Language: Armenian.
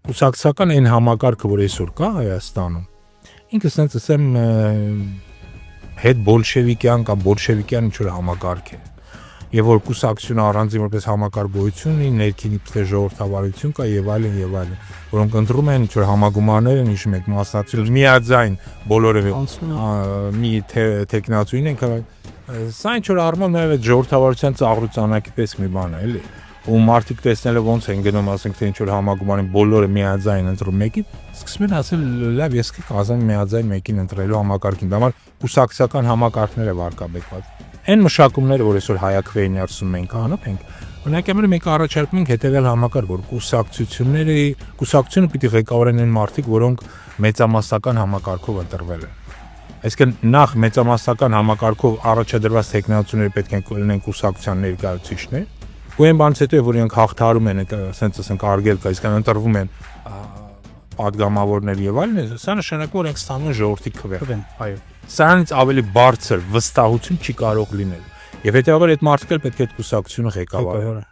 կուսակցական այն համակարգը, որ այսօր կա Հայաստանում, ինքը ասենց ասեմ հետ բոլշևիկյան կամ բոլշևիկյան ինչ-որ համակարգ է։ Եվ որ կուսակցությունը առանձին որպես համակարգ գոյություն ունի, ներքին իբրե ժողովրդավարություն կա եւ այլն, որոնք ընտրում են ինչ-որ համագումարներ են, հիշում եք, մասնակցել միաձայն բոլորը մի տեխնացուին են կարող։ Սա ինչ-որ առնով նաեւ այդ ժողովրդավարության ծաղրուցանակի պես մի բան է, էլի։ Ու մարդիկ տեսնելով ոնց են գնում, ասենք թե ինչ-որ համագումարին բոլորը միաձայն ընտրում մեկին, սկսում են ասել լավ, ես կկազան միաձայն մեկին ընտրելու համակարգին, դա համար կուսակցական համակարգներ է վարկաբեկված։ Այն մշակումները, որ այսօր հայակվեին ասում ենք, անոք ենք, օրինակի մենք առաջարկում ենք հետևյալ համակարգ, որ կուսակցությունը պիտի ղեկավարեն այն մարդիկ, որոնք մեծամասնական համակարգով ընտրվել են։ Այսինքն նախ մեծամասնական համակարգով առաջադրված տեխնացուները պետք է լինեն կուսակցության ներկայացուցիչներ, ու այն բանից հետո որ իրենք հաղթահարում են, ասենց ասենք արգելք, այսինքն ընտրվում են падգամավորներ եւ այլն, սա նշանակում որ իրենք ստանում են ժողովրդի քվե։ Այո։ Սրանից ավելի բարձր վստահություն չի կարող լինել։ Եվ հետեւաբար այդ մարդիկ էլ պետք է այդ կուսակցությունը ղեկավարեն։